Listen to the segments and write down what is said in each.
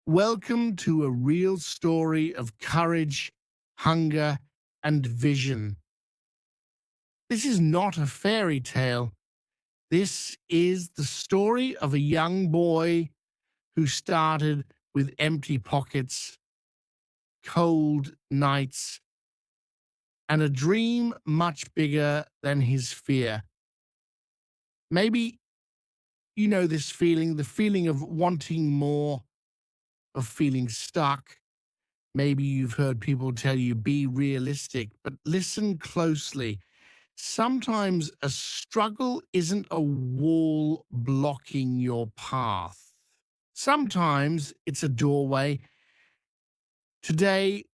Welcome to a real story of courage, hunger, and vision. This is not a fairy tale. This is the story of a young boy who started with empty pockets, cold nights, and a dream much bigger than his fear. Maybe you know this feeling, the feeling of wanting more, of feeling stuck. Maybe you've heard people tell you be realistic, but listen closely. Sometimes a struggle isn't a wall blocking your path. Sometimes it's a doorway. Today,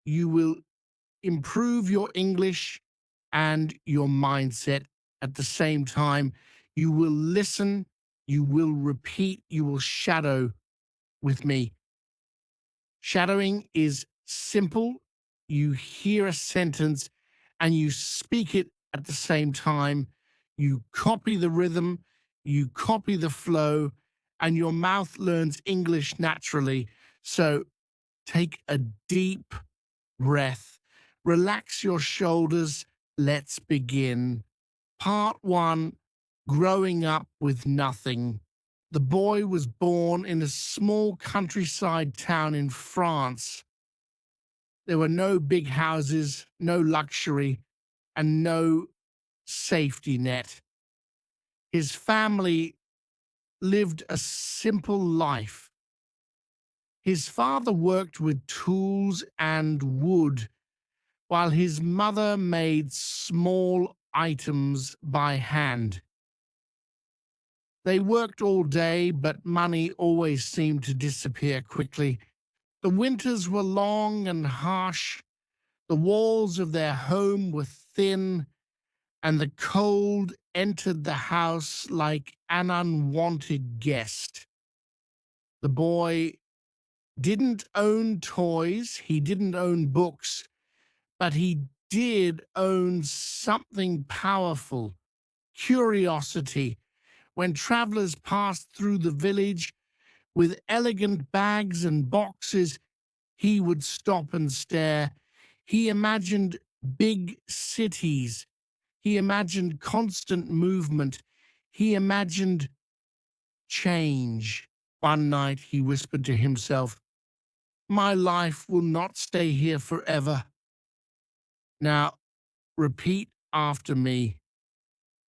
you will improve your English and your mindset at the same time. You will listen, you will repeat, you will shadow with me. Shadowing is simple. You hear a sentence and you speak it at the same time. You copy the rhythm, you copy the flow, and your mouth learns English naturally. So take a deep breath, relax your shoulders. Let's begin. Part one: Growing up with nothing. The boy was born in a small countryside town in France. There were no big houses, no luxury, and no safety net. His family lived a simple life. His father worked with tools and wood, while his mother made small items by hand. They worked all day, but money always seemed to disappear quickly. The winters were long and harsh. The walls of their home were thin, and the cold entered the house like an unwanted guest. The boy didn't own toys, he didn't own books, but he did own something powerful: curiosity. When travelers passed through the village with elegant bags and boxes, he would stop and stare. He imagined big cities. He imagined constant movement. He imagined change. One night he whispered to himself, "My life will not stay here forever." Now, repeat after me.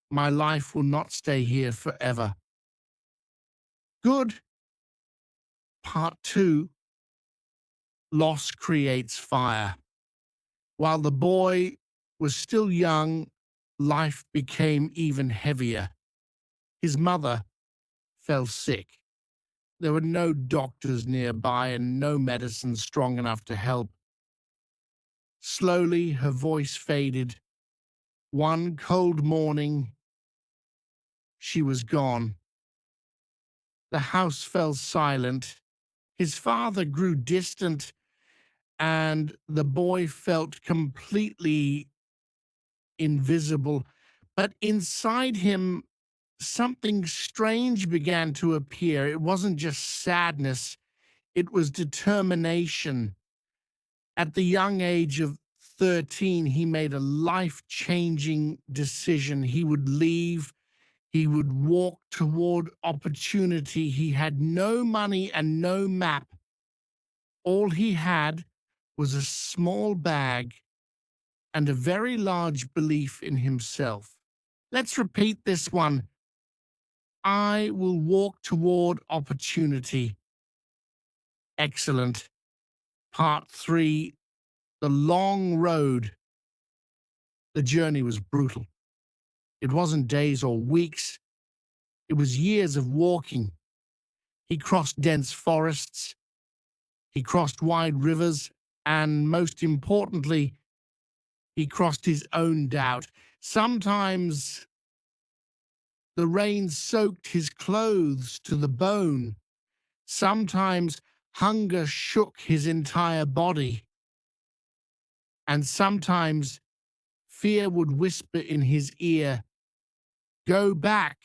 My life will not stay here forever. Good. Part two: Loss creates fire. While the boy was still young, life became even heavier. His mother fell sick. There were no doctors nearby and no medicine strong enough to help. Slowly, her voice faded. One cold morning, she was gone. The house fell silent. His father grew distant, and the boy felt completely invisible. But inside him, something strange began to appear. It wasn't just sadness, it was determination. At the young age of 13, he made a life-changing decision. He would leave. He would walk toward opportunity. He had no money and no map. All he had was a small bag and a very large belief in himself. Let's repeat this one. I will walk toward opportunity. Excellent. Part three: The long road. The journey was brutal. It wasn't days or weeks. It was years of walking. He crossed dense forests. He crossed wide rivers. And most importantly, he crossed his own doubt. Sometimes the rain soaked his clothes to the bone. Sometimes hunger shook his entire body. And sometimes fear would whisper in his ear, "Go back."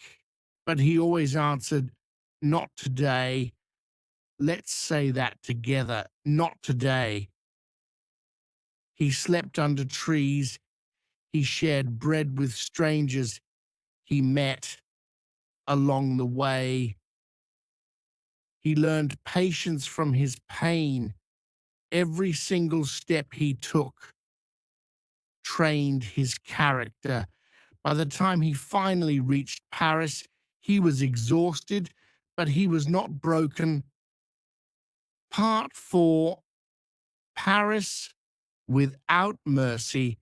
But he always answered, "Not today. Let's say that together. Not today. He slept under trees. He shared bread with strangers he met along the way. He learned patience from his pain. Every single step he took trained his character. By the time he finally reached Paris, he was exhausted, but he was not broken. Part 4, Paris without mercy.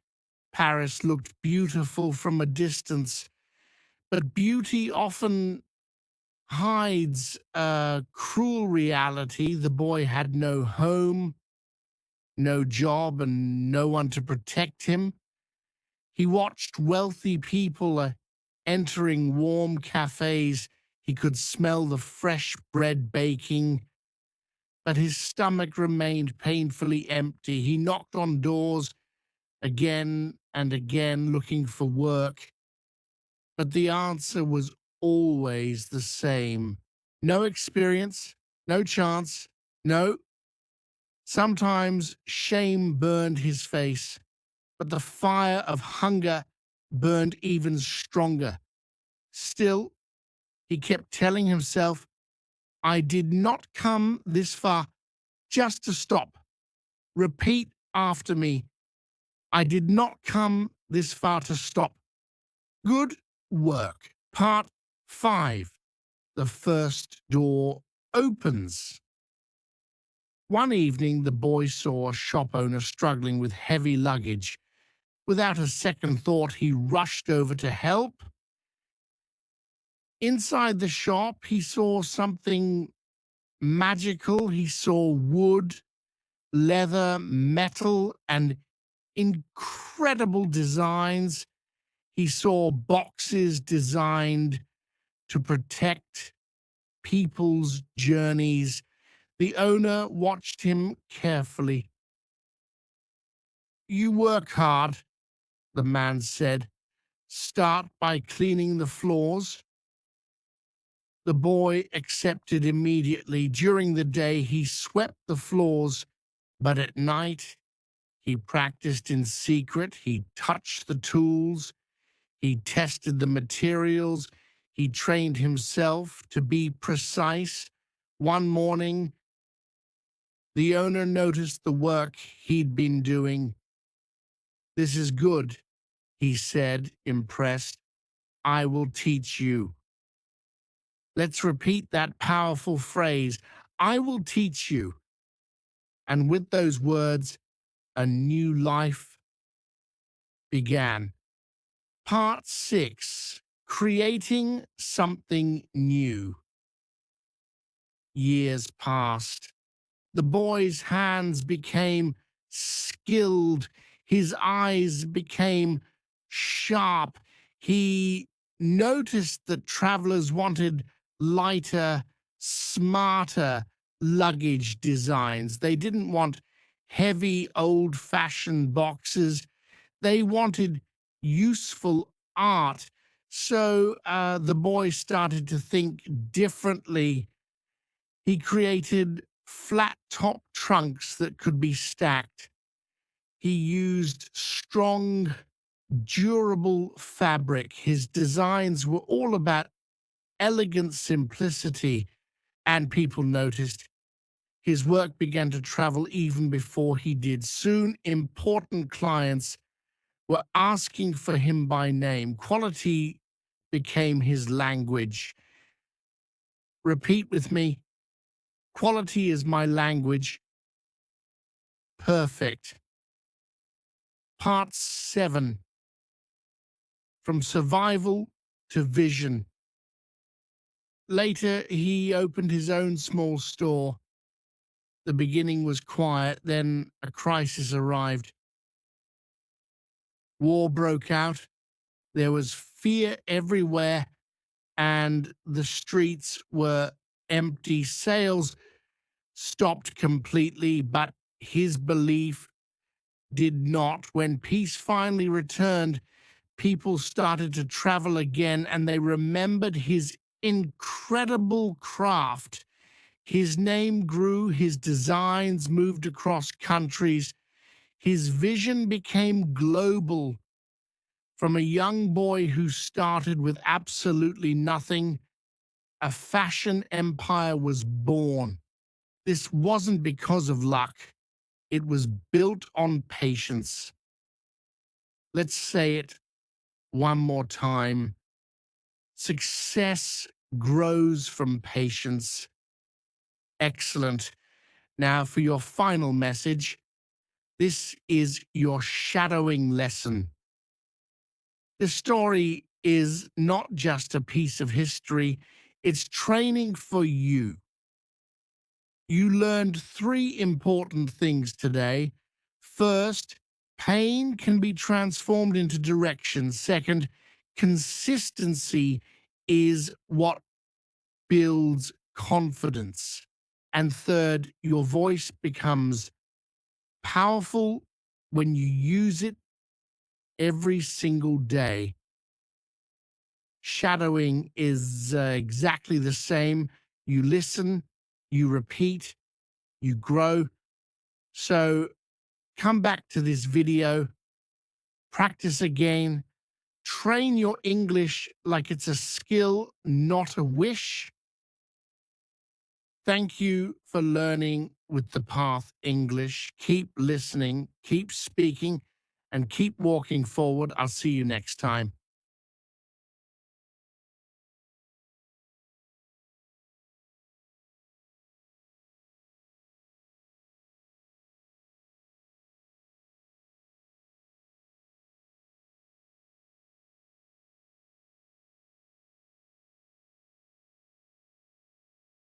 Paris looked beautiful from a distance, but beauty often hides a cruel reality. The boy had no home, no job, and no one to protect him. He watched wealthy people entering warm cafes. He could smell the fresh bread baking, but his stomach remained painfully empty. He knocked on doors again and again looking for work, but the answer was always the same. No experience, no chance, no. Sometimes shame burned his face, but the fire of hunger burned even stronger. Still, he kept telling himself, I did not come this far just to stop. Repeat after me. I did not come this far to stop. Good work. Part 5. The first door opens. One evening, the boy saw a shop owner struggling with heavy luggage. Without a second thought, he rushed over to help. Inside the shop, he saw something magical. He saw wood, leather, metal, and incredible designs. He saw boxes designed to protect people's journeys. The owner watched him carefully. You work hard, the man said. Start by cleaning the floors. The boy accepted immediately. During the day, he swept the floors, but at night, he practiced in secret. He touched the tools. He tested the materials. He trained himself to be precise. One morning, the owner noticed the work he'd been doing. This is good, he said, impressed. I will teach you. Let's repeat that powerful phrase. I will teach you. And with those words, a new life began. Part 6. Creating something new. Years passed. The boy's hands became skilled. His eyes became sharp. He noticed that travelers wanted lighter, smarter luggage designs. They didn't want heavy, old-fashioned boxes. They wanted useful art. So the boy started to think differently. He created flat-top trunks that could be stacked. He used strong, durable fabric. His designs were all about elegant simplicity, and people noticed. His work began to travel even before he did. Soon, important clients were asking for him by name. Quality became his language. Repeat with me. Quality is my language. Perfect. Part 7. From survival to vision. Later, he opened his own small store. The beginning was quiet, then a crisis arrived. War broke out. There was fear everywhere, and the streets were empty. Sales stopped completely, but his belief did not. When peace finally returned, people started to travel again, and they remembered his incredible craft. His name grew, his designs moved across countries, his vision became global. From a young boy who started with absolutely nothing, a fashion empire was born. This wasn't because of luck. It was built on patience. Let's say it one more time. Success grows from patience. Excellent. Now, for your final message, this is your shadowing lesson. The story is not just a piece of history, it's training for you. You learned three important things today. First, pain can be transformed into direction. Second, consistency is what builds confidence. And third, your voice becomes powerful when you use it every single day. Shadowing is exactly the same. You listen, you repeat, you grow. So come back to this video, practice again, train your English like it's a skill, not a wish. Thank you for learning with the Path English. Keep listening, keep speaking, and keep walking forward. I'll see you next time.